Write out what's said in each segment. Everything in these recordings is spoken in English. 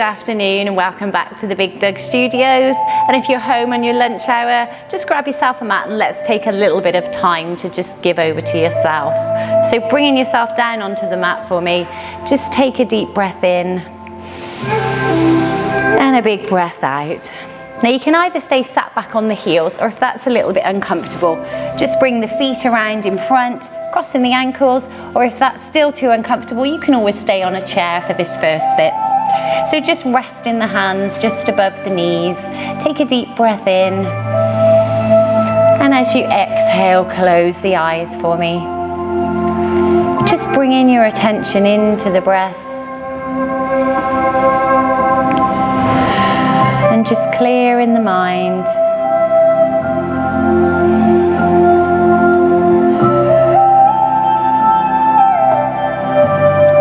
afternoon and welcome back to the BiGDUG studios. And if you're home on your lunch hour, just grab yourself a mat and let's take a little bit of time to just give over to yourself. So bringing yourself down onto the mat for me, just take a deep breath in and a big breath out. Now you can either stay sat back on the heels, or if that's a little bit uncomfortable, just bring the feet around in front, crossing the ankles, or if that's still too uncomfortable, you can always stay on a chair for this first bit. So just rest in the hands just above the knees. Take a deep breath in. And as you exhale, close the eyes for me. Just bringing your attention into the breath. And just clear in the mind.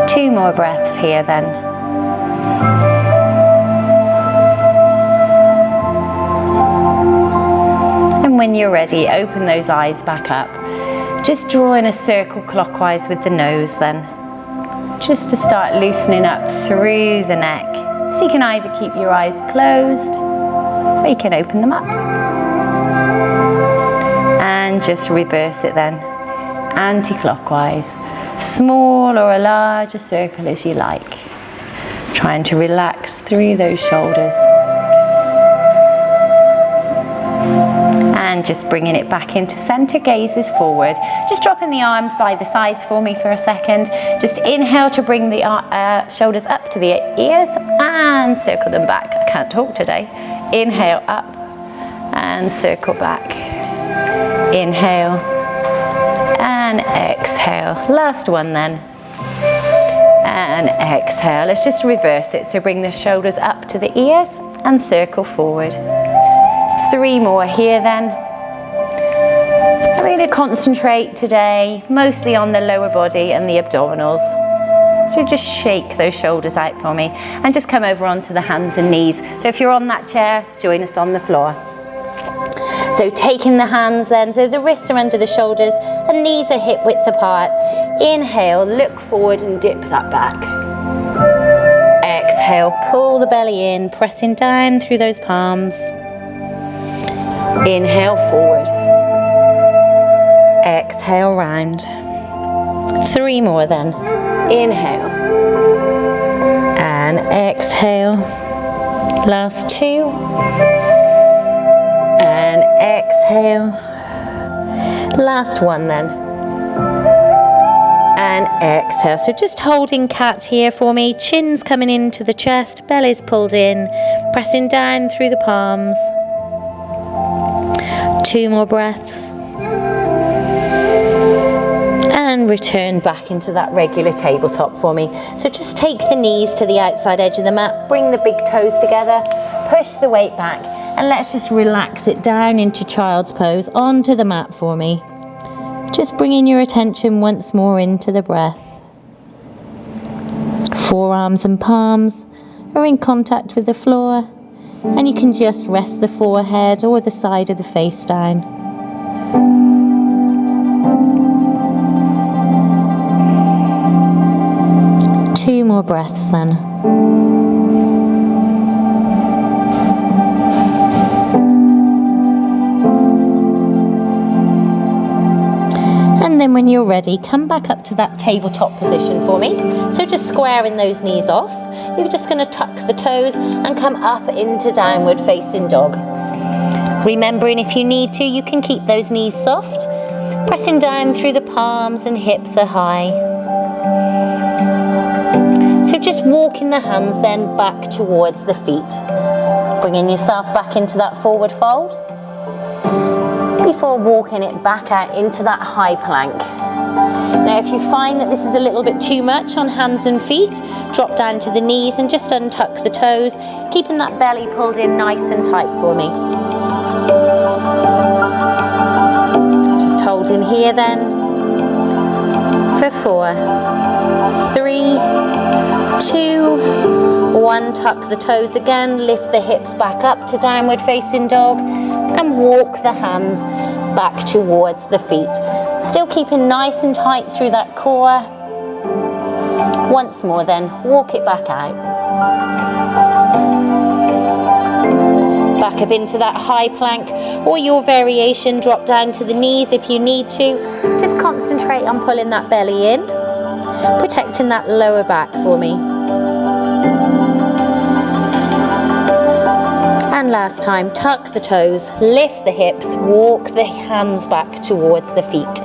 Two more breaths here then. And when you're ready, open those eyes back up. Just draw in a circle clockwise with the nose then. Just to start loosening up through the neck. So you can either keep your eyes closed or you can open them up. And just reverse it then, anti-clockwise. Small or a larger circle as you like. Trying to relax through those shoulders. And just bringing it back into center, gazes forward. Just dropping the arms by the sides for me for a second. Just inhale to bring the shoulders up to the ears and circle them back. I can't talk today. Inhale up and circle back. Inhale and exhale. Last one then. And exhale. Let's just reverse it. So bring the shoulders up to the ears and circle forward. 3 more here then. I'm going to concentrate today mostly on the lower body and the abdominals. So just shake those shoulders out for me and just come over onto the hands and knees. So if you're on that chair, join us on the floor. So taking the hands then, so the wrists are under the shoulders and knees are hip width apart. Inhale, look forward and dip that back. Exhale, pull the belly in, pressing down through those palms. Inhale, forward. Exhale, round. 3 more then. Inhale. And exhale. Last 2. And exhale. Last 1 then. And exhale. So just holding cat here for me. Chin's coming into the chest, belly's pulled in, pressing down through the palms. 2 more breaths. And return back into that regular tabletop for me. So just take the knees to the outside edge of the mat, bring the big toes together, push the weight back, and let's just relax it down into child's pose onto the mat for me. Just bringing your attention once more into the breath. Forearms and palms are in contact with the floor. And you can just rest the forehead or the side of the face down. Two more breaths then. And then when you're ready, come back up to that tabletop position for me. So just squaring those knees off. You're just going to tuck the toes and come up into downward facing dog. Remembering if you need to, you can keep those knees soft. Pressing down through the palms and hips are high. So just walking the hands then back towards the feet. Bringing yourself back into that forward fold. Before walking it back out into that high plank. Now if you find that this is a little bit too much on hands and feet, drop down to the knees and just untuck the toes, keeping that belly pulled in nice and tight for me. Just holding here then for 4, 3, 2, 1. Tuck the toes again, lift the hips back up to downward facing dog and walk the hands back towards the feet. Still keeping nice and tight through that core. Once more then, walk it back out. Back up into that high plank, or your variation, drop down to the knees if you need to. Just concentrate on pulling that belly in, protecting that lower back for me. And last time, tuck the toes, lift the hips, walk the hands back towards the feet.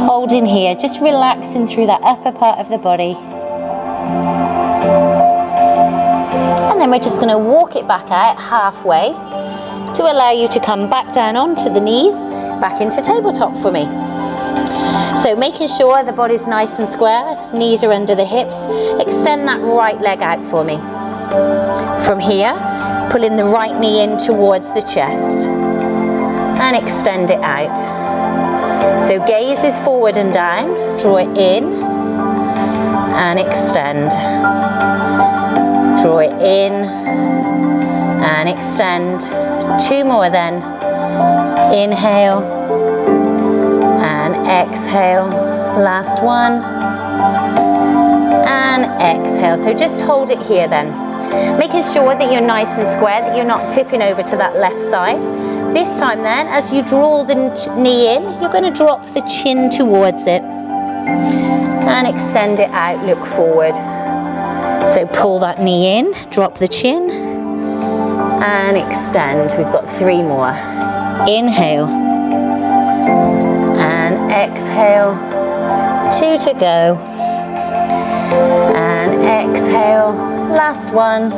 Hold in here, just relaxing through that upper part of the body. And then we're just going to walk it back out halfway to allow you to come back down onto the knees, back into tabletop for me. So making sure the body's nice and square, knees are under the hips. Extend that right leg out for me. From here, pulling the right knee in towards the chest and extend it out. So gaze is forward and down, draw it in and extend. Draw it in and extend. 2 more then. Inhale and exhale. Last one. And exhale. So just hold it here then. Making sure that you're nice and square, that you're not tipping over to that left side. This time then, as you draw the knee in, you're going to drop the chin towards it. And extend it out, look forward. So pull that knee in, drop the chin, and extend. We've got 3 more. Inhale, and exhale. 2 to go. And exhale, last one.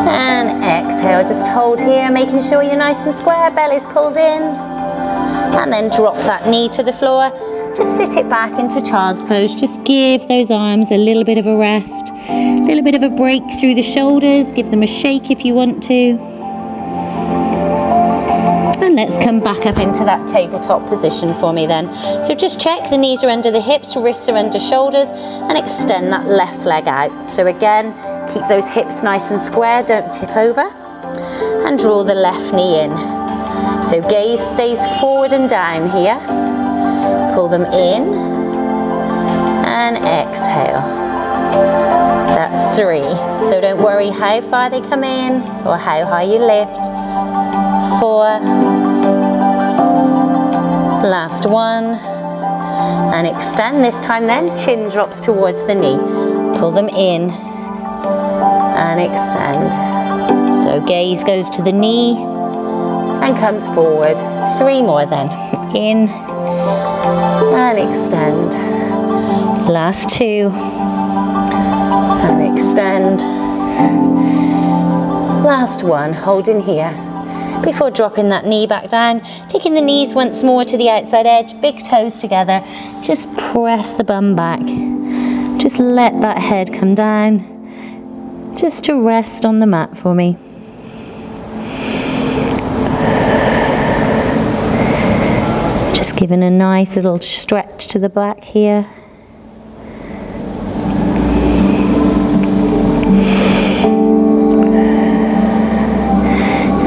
And exhale, just hold here, making sure you're nice and square, belly's pulled in. And then drop that knee to the floor. Just sit it back into child's pose. Just give those arms a little bit of a rest, a little bit of a break through the shoulders. Give them a shake if you want to. And let's come back up into that tabletop position for me then. So just check the knees are under the hips, wrists are under shoulders, and extend that left leg out. So again, keep those hips nice and square, don't tip over. And draw the left knee in. So gaze stays forward and down here. Pull them in and exhale. That's 3. So don't worry how far they come in or how high you lift. 4. Last one. And extend this time then. Chin drops towards the knee. Pull them in and extend. So gaze goes to the knee and comes forward. 3 more then. In and extend. Last 2. And extend. Last 1. Hold in here. Before dropping that knee back down, taking the knees once more to the outside edge, big toes together. Just press the bum back. Just let that head come down. Just to rest on the mat for me. Just giving a nice little stretch to the back here.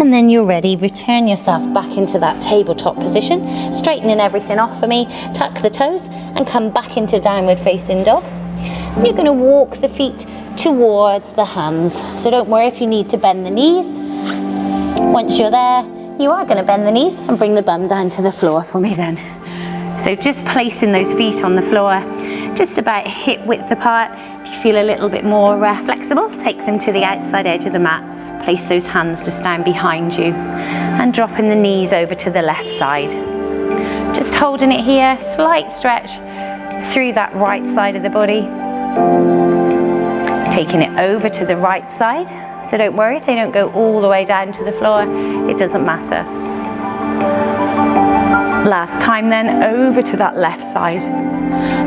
And then you're ready, return yourself back into that tabletop position, straightening everything off for me, tuck the toes and come back into downward facing dog. And you're going to walk the feet towards the hands. So don't worry if you need to bend the knees. Once you're there, you are going to bend the knees and bring the bum down to the floor for me then. So just placing those feet on the floor, just about hip width apart. If you feel a little bit more flexible, take them to the outside edge of the mat. Place those hands just down behind you and dropping the knees over to the left side. Just holding it here, slight stretch through that right side of the body. Taking it over to the right side. So don't worry if they don't go all the way down to the floor, it doesn't matter. Last time then, over to that left side.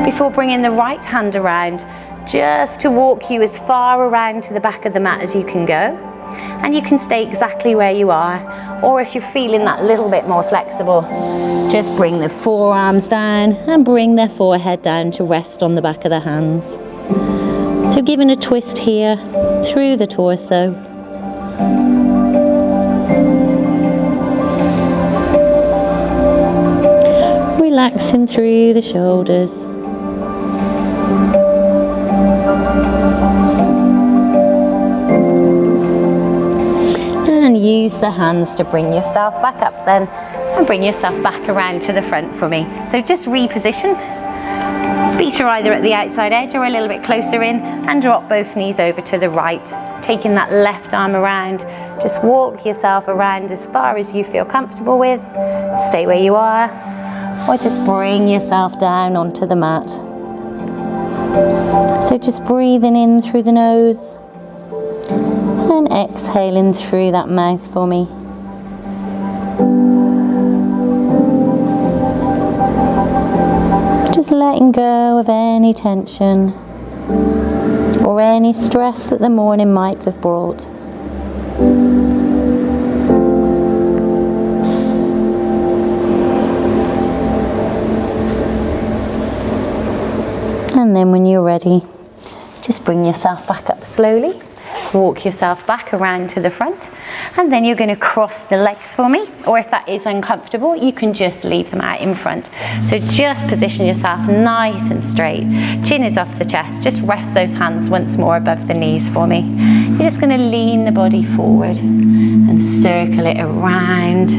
Before bringing the right hand around, just to walk you as far around to the back of the mat as you can go. And you can stay exactly where you are, or if you're feeling that little bit more flexible, just bring the forearms down and bring their forehead down to rest on the back of the hands. So giving a twist here through the torso. Relaxing through the shoulders. use the hands to bring yourself back up then, and bring yourself back around to the front for me. So just reposition. Feet are either at the outside edge or a little bit closer in, and drop both knees over to the right. Taking that left arm around, just walk yourself around as far as you feel comfortable with. Stay where you are, or just bring yourself down onto the mat. So just breathing in through the nose and exhaling through that mouth for me. Just letting go of any tension or any stress that the morning might have brought. And then when you're ready, just bring yourself back up slowly. Walk yourself back around to the front, and then you're going to cross the legs for me, or if that is uncomfortable, you can just leave them out in front. So just position yourself nice and straight. Chin is off the chest. Just rest those hands once more above the knees for me. You're just going to lean the body forward and circle it around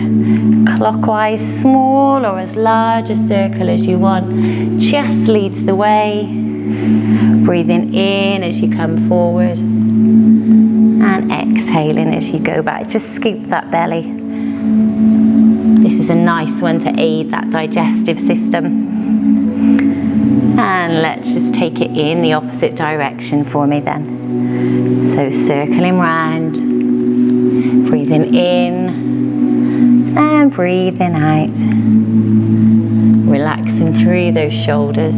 clockwise, small or as large a circle as you want. Just leads the way. Breathing in as you come forward, and exhaling as you go back. Just scoop that belly. This is a nice one to aid that digestive system. And let's just take it in the opposite direction for me then. So circling round, breathing in and breathing out. Relaxing through those shoulders.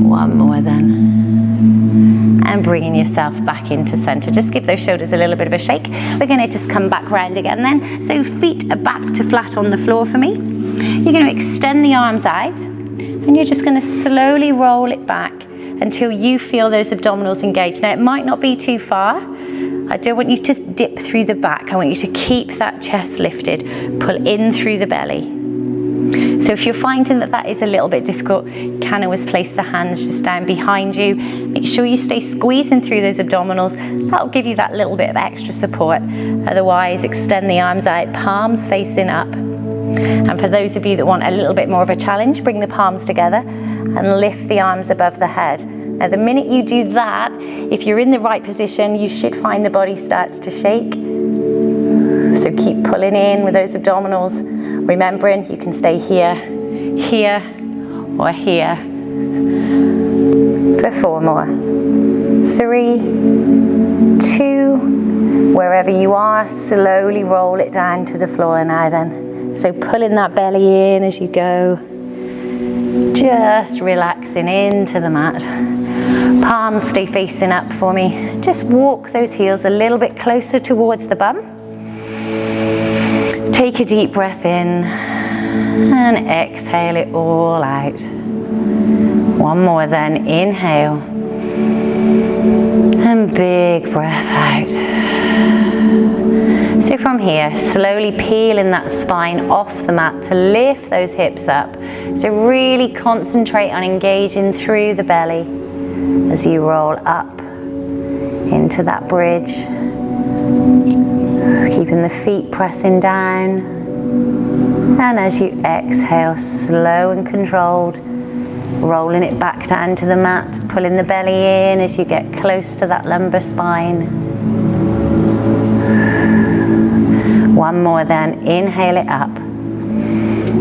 One more then. And bringing yourself back into center. Just give those shoulders a little bit of a shake. We're going to just come back round again then. So feet are back to flat on the floor for me. You're going to extend the arms out, and you're just going to slowly roll it back until you feel those abdominals engaged. Now it might not be too far. I don't want you to dip through the back. I want you to keep that chest lifted. Pull in through the belly. So if you're finding that that is a little bit difficult, you can always place the hands just down behind you. Make sure you stay squeezing through those abdominals. That'll give you that little bit of extra support. Otherwise, extend the arms out, palms facing up. And for those of you that want a little bit more of a challenge, bring the palms together and lift the arms above the head. Now the minute you do that, if you're in the right position, you should find the body starts to shake. So keep pulling in with those abdominals. Remembering you can stay here, here, or here. For 4 more. 3, 2, wherever you are, slowly roll it down to the floor now then. So pulling that belly in as you go. Just relaxing into the mat. Palms stay facing up for me. Just walk those heels a little bit closer towards the bum. Take a deep breath in and exhale it all out. One more then, inhale and big breath out. So from here, slowly peeling that spine off the mat to lift those hips up. So really concentrate on engaging through the belly as you roll up into that bridge. Keeping the feet pressing down, and as you exhale, slow and controlled, rolling it back down to the mat, pulling the belly in as you get close to that lumbar spine. One more then, inhale it up,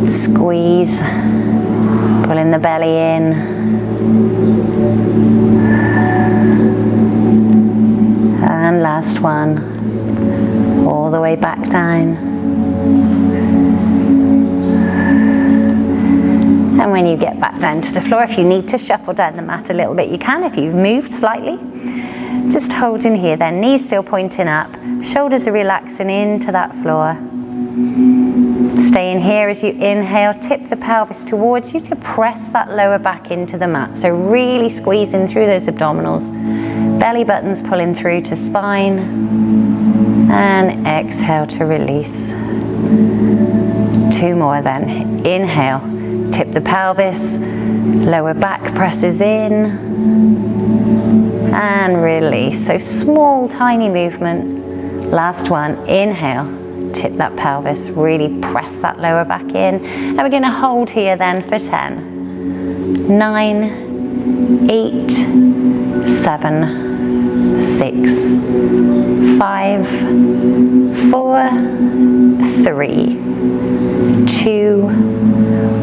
squeeze, pulling the belly in, and last one. All the way back down. And when you get back down to the floor, if you need to shuffle down the mat a little bit, you can. If you've moved slightly, just holding here then, knees still pointing up, shoulders are relaxing into that floor. Staying here as you inhale, tip the pelvis towards you to press that lower back into the mat. So really squeezing through those abdominals, belly buttons pulling through to spine. And exhale to release. 2 more then. Inhale, tip the pelvis, lower back presses in. and release. So small, tiny movement. Last one, inhale, tip that pelvis, really press that lower back in. And we're gonna hold here then for 10, 9, 8, 7, 6, 5, 4, 3, 2,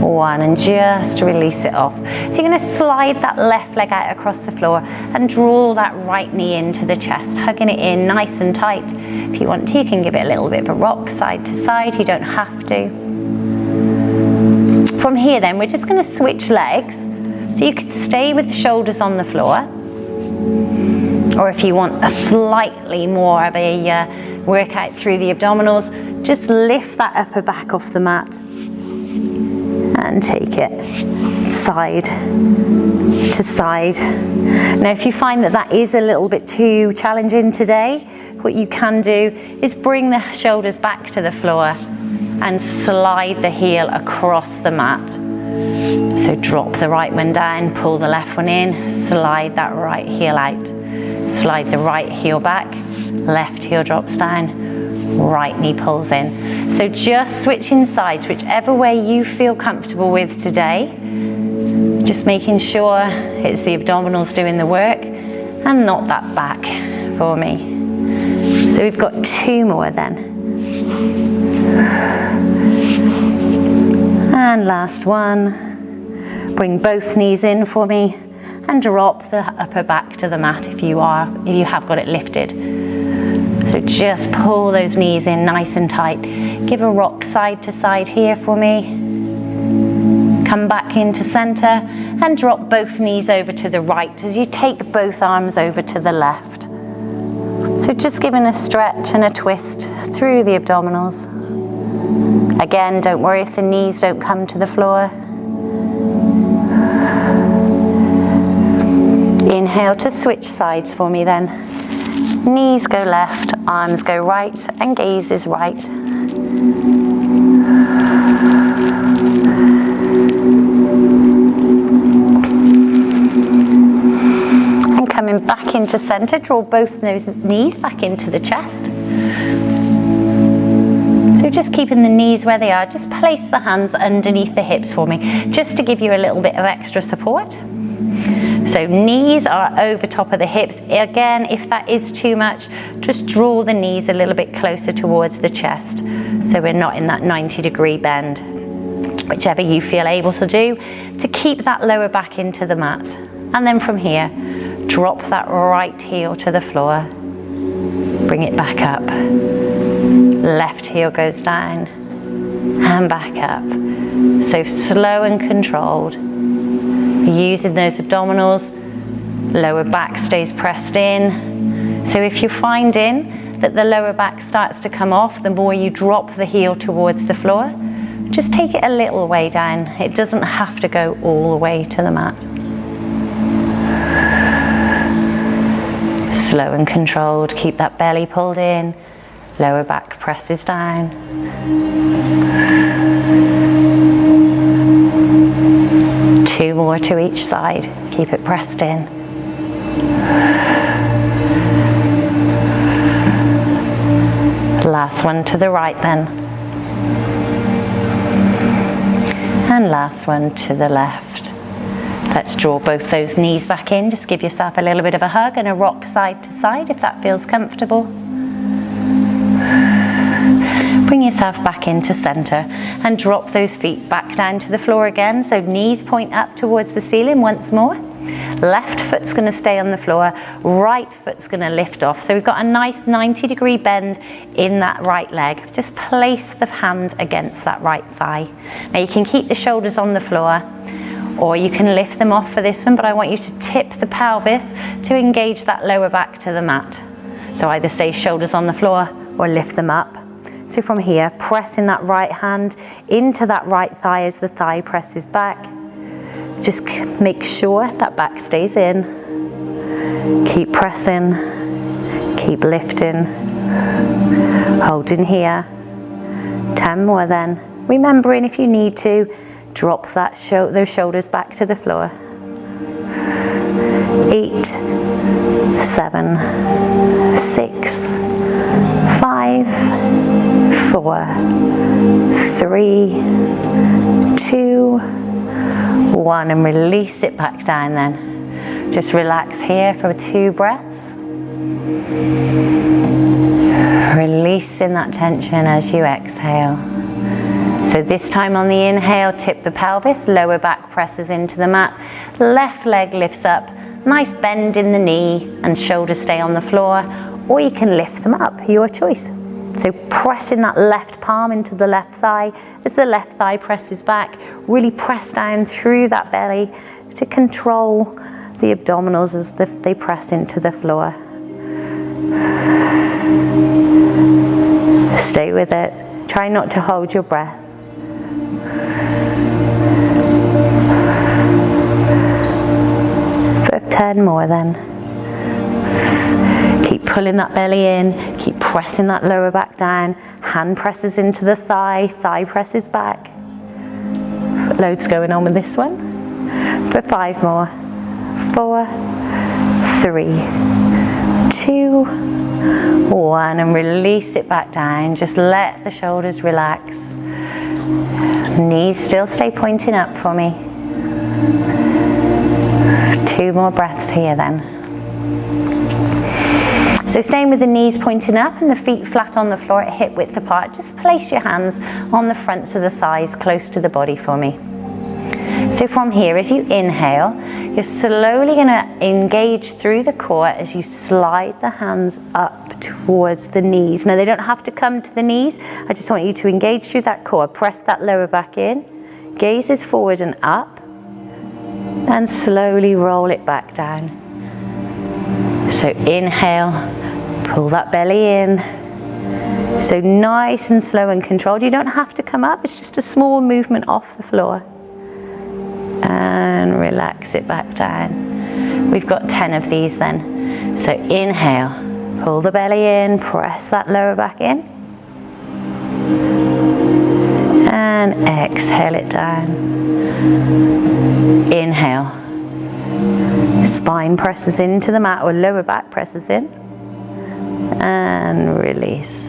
1, and just release it off. So you're going to slide that left leg out across the floor and draw that right knee into the chest, hugging it in nice and tight. If you want to, you can give it a little bit of a rock side to side, you don't have to. From here then, we're just going to switch legs. So you could stay with the shoulders on the floor, or if you want a slightly more of a workout through the abdominals, just lift that upper back off the mat and take it side to side. Now if you find that that is a little bit too challenging today, what you can do is bring the shoulders back to the floor and slide the heel across the mat. So drop the right one down, pull the left one in, slide that right heel out, slide the right heel back, left heel drops down, right knee pulls in. So just switching sides, whichever way you feel comfortable with today, just making sure it's the abdominals doing the work and not that back for me. So we've got 2 more then. And last one, bring both knees in for me and drop the upper back to the mat if you have got it lifted. So just pull those knees in nice and tight. Give a rock side to side here for me. Come back into center and drop both knees over to the right as you take both arms over to the left. So just giving a stretch and a twist through the abdominals. Again, don't worry if the knees don't come to the floor. Inhale to switch sides for me then. Knees go left, arms go right, and gaze is right. And coming back into center, draw both those knees back into the chest. So just keeping the knees where they are, just place the hands underneath the hips for me, just to give you a little bit of extra support. So knees are over top of the hips. Again, if that is too much, just draw the knees a little bit closer towards the chest so we're not in that 90-degree bend. Whichever you feel able to do to keep that lower back into the mat. And then from here, drop that right heel to the floor. Bring it back up. Left heel goes down and back up. So slow and controlled. Using those abdominals, lower back stays pressed in. So if you're finding that the lower back starts to come off, the more you drop the heel towards the floor, just take it a little way down. It doesn't have to go all the way to the mat. Slow and controlled, keep that belly pulled in, lower back presses down. Two more to each side, keep it pressed in. Last one to the right then. And last one to the left. Let's draw both those knees back in. Just give yourself a little bit of a hug and a rock side to side if that feels comfortable. Bring yourself back into center and drop those feet back down to the floor again. So knees point up towards the ceiling once more. Left foot's going to stay on the floor, right foot's going to lift off. So we've got a nice 90-degree bend in that right leg. Just place the hand against that right thigh. Now you can keep the shoulders on the floor or you can lift them off for this one, but I want you to tip the pelvis to engage that lower back to the mat. So either stay shoulders on the floor or lift them up. So from here, pressing that right hand into that right thigh as the thigh presses back. Just make sure that back stays in. Keep pressing, keep lifting, holding here. 10 more then. Remembering if you need to, drop those shoulders back to the floor. 8, 7, 6, 5, 4, 3, 2, 1, and release it back down then. Just relax here for 2 breaths. Releasing that tension as you exhale. So this time on the inhale, tip the pelvis, lower back presses into the mat, left leg lifts up, nice bend in the knee and shoulders stay on the floor, or you can lift them up, your choice. So pressing that left palm into the left thigh as the left thigh presses back, really press down through that belly to control the abdominals as they press into the floor. Stay with it. Try not to hold your breath. For 10 more then. Keep pulling that belly in, keep pressing that lower back down, hand presses into the thigh, thigh presses back. Loads going on with this one. For 5 more. 4, 3, 2, 1, and release it back down. Just let the shoulders relax. Knees still stay pointing up for me. 2 more breaths here then. So staying with the knees pointing up and the feet flat on the floor at hip width apart, just place your hands on the fronts of the thighs close to the body for me. So from here, as you inhale, you're slowly going to engage through the core as you slide the hands up towards the knees. Now they don't have to come to the knees, I just want you to engage through that core, press that lower back in, gazes forward and up, and slowly roll it back down. So inhale, pull that belly in. So nice and slow and controlled. You don't have to come up, it's just a small movement off the floor. And relax it back down. We've got 10 of these then. So inhale, pull the belly in, press that lower back in. And exhale it down. Inhale. Spine presses into the mat or lower back presses in. And release.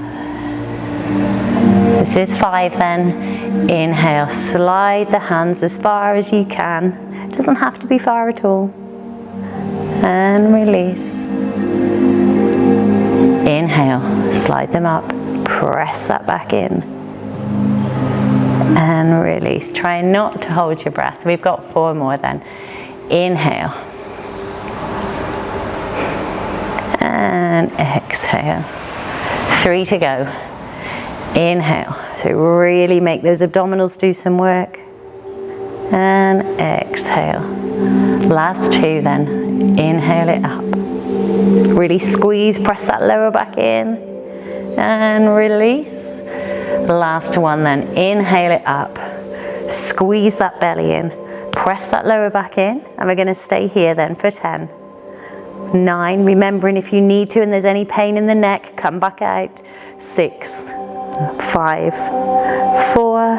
This is 5 then. Inhale, slide the hands as far as you can. It doesn't have to be far at all. And release. Inhale, slide them up, press that back in. And release. Try not to hold your breath. We've got 4 more then. Inhale. And exhale. 3 to go. Inhale, so really make those abdominals do some work. And exhale. Last 2 then. Inhale it up. Really squeeze, press that lower back in. And release. Last 1 then. Inhale it up. Squeeze that belly in. Press that lower back in. And we're going to stay here then for 10. 9, remembering if you need to and there's any pain in the neck, come back out. 6, 5, 4,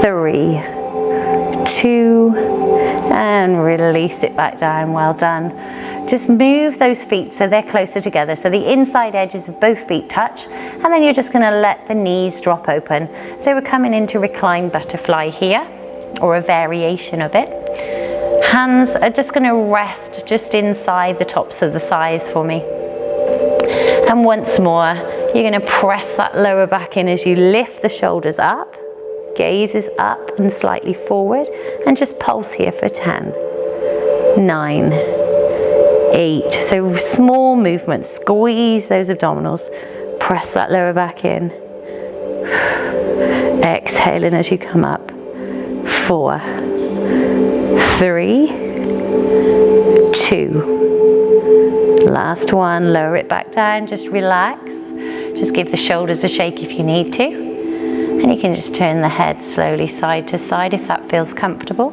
3, 2, and release it back down. Well done. Just move those feet so they're closer together, so the inside edges of both feet touch, and then you're just going to let the knees drop open. So we're coming into reclined butterfly here, or a variation of it. Hands are just going to rest just inside the tops of the thighs for me. And once more, you're going to press that lower back in as you lift the shoulders up, gazes up and slightly forward, and just pulse here for 10, 9, 8. So small movements, squeeze those abdominals, press that lower back in, exhaling as you come up. 4, 3, 2. Last 1, lower it back down, just relax. Just give the shoulders a shake if you need to. And you can just turn the head slowly side to side if that feels comfortable.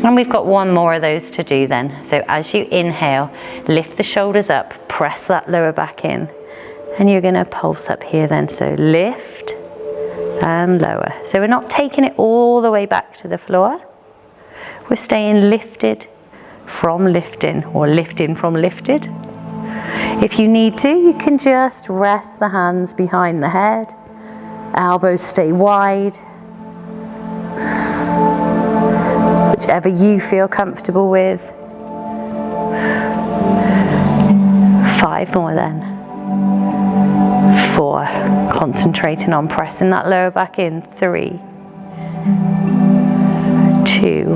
And we've got 1 more of those to do then. So as you inhale, lift the shoulders up, press that lower back in. And you're going to pulse up here then. So lift and lower. So we're not taking it all the way back to the floor. We're staying lifted from lifting, or lifting from lifted. If you need to, you can just rest the hands behind the head, elbows stay wide, whichever you feel comfortable with. 5 more then. 4, concentrating on pressing that lower back in. 3, 2,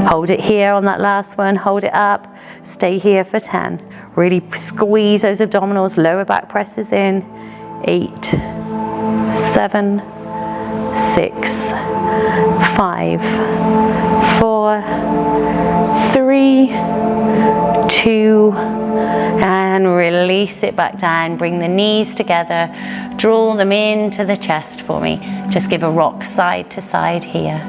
hold it here on that last one, hold it up, stay here for 10. Really squeeze those abdominals, lower back presses in. 8, 7, 6, 5, 4, 3, 2, and release it back down. Bring the knees together, draw them into the chest for me. Just give a rock side to side here.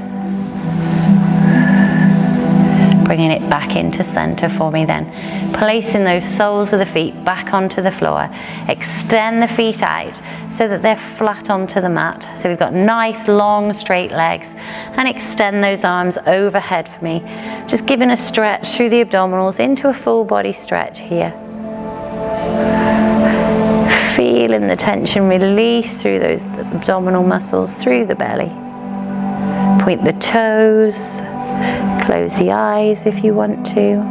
Bringing it back into center for me then. Placing those soles of the feet back onto the floor. Extend the feet out so that they're flat onto the mat. So we've got nice, long, straight legs. And extend those arms overhead for me. Just giving a stretch through the abdominals into a full body stretch here. Feeling the tension release through those abdominal muscles, through the belly. Point the toes. Close the eyes if you want to.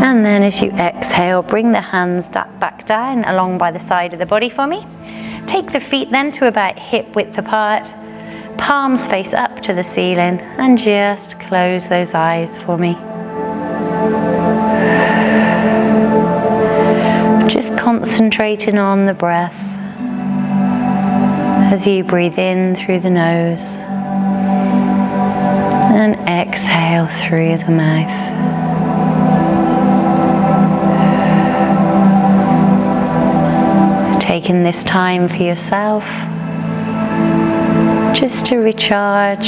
And then as you exhale, bring the hands back down along by the side of the body for me. Take the feet then to about hip width apart. Palms face up to the ceiling and just close those eyes for me. Just concentrating on the breath as you breathe in through the nose and exhale through the mouth. Taking this time for yourself just to recharge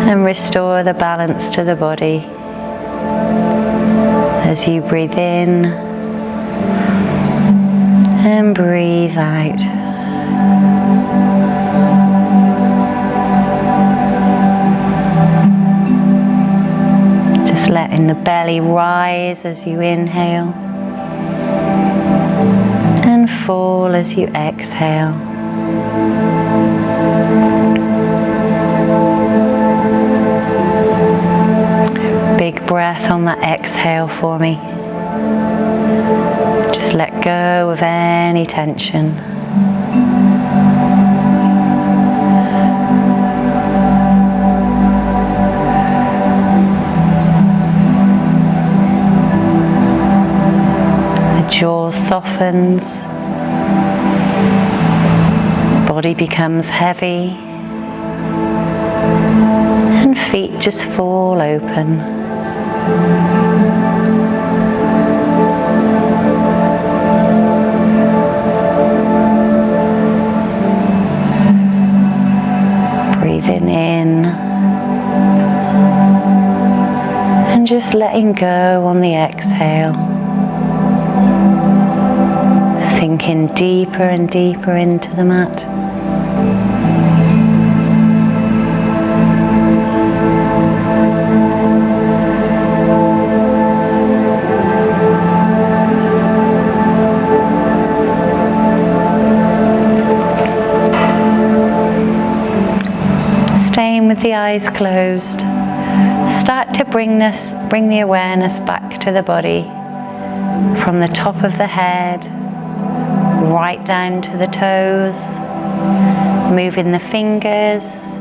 and restore the balance to the body as you breathe in and breathe out. Just letting the belly rise as you inhale and fall as you exhale. Big breath on that exhale for me. Just let go of any tension. The jaw softens. Body becomes heavy. And feet just fall open. Breathing in and just letting go on the exhale, sinking deeper and deeper into the mat. With the eyes closed, start to bring the awareness back to the body, from the top of the head right down to the toes, moving the fingers,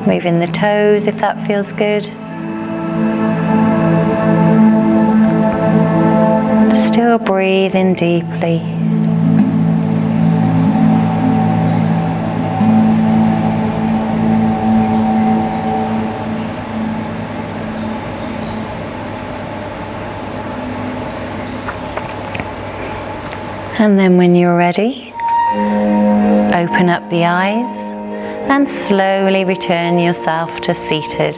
moving the toes if that feels good. Still breathing deeply. And then when you're ready, open up the eyes and slowly return yourself to seated.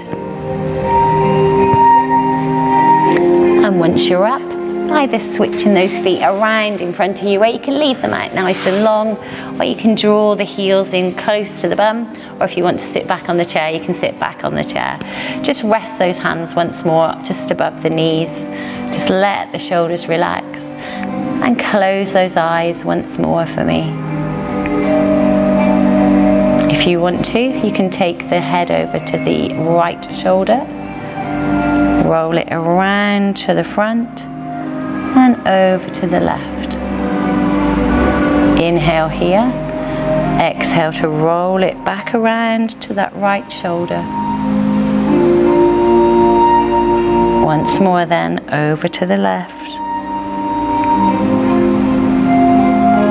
And once you're up, either switching those feet around in front of you, where you can leave them out nice and long, or you can draw the heels in close to the bum, or if you want to sit back on the chair, you can sit back on the chair. Just rest those hands once more just above the knees. Just let the shoulders relax and close those eyes once more for me. If you want to, you can take the head over to the right shoulder, roll it around to the front and over to the left. Inhale here, exhale to roll it back around to that right shoulder. Once more then, over to the left.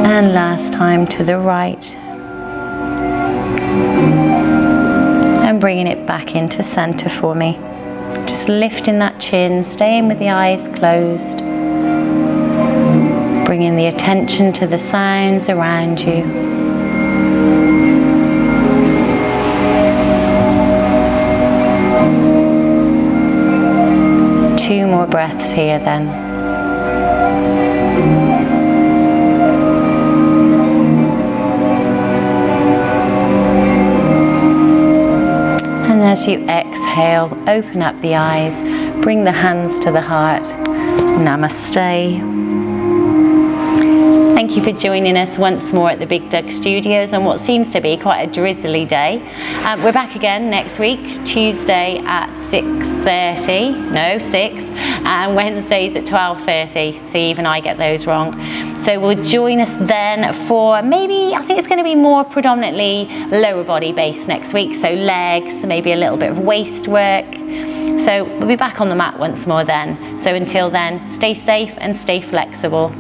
And last time to the right. And bringing it back into center for me. Just lifting that chin, staying with the eyes closed. Bringing the attention to the sounds around you. Two more breaths here then. And as you exhale, open up the eyes, bring the hands to the heart. Namaste. Thank you for joining us once more at the BiGDUG Studios on what seems to be quite a drizzly day. We're back again next week, Tuesday at 6, and Wednesdays at 12:30. So even I get those wrong. So we'll join us then for maybe, I think it's going to be more predominantly lower body based next week. So legs, maybe a little bit of waist work. So we'll be back on the mat once more then. So until then, stay safe and stay flexible.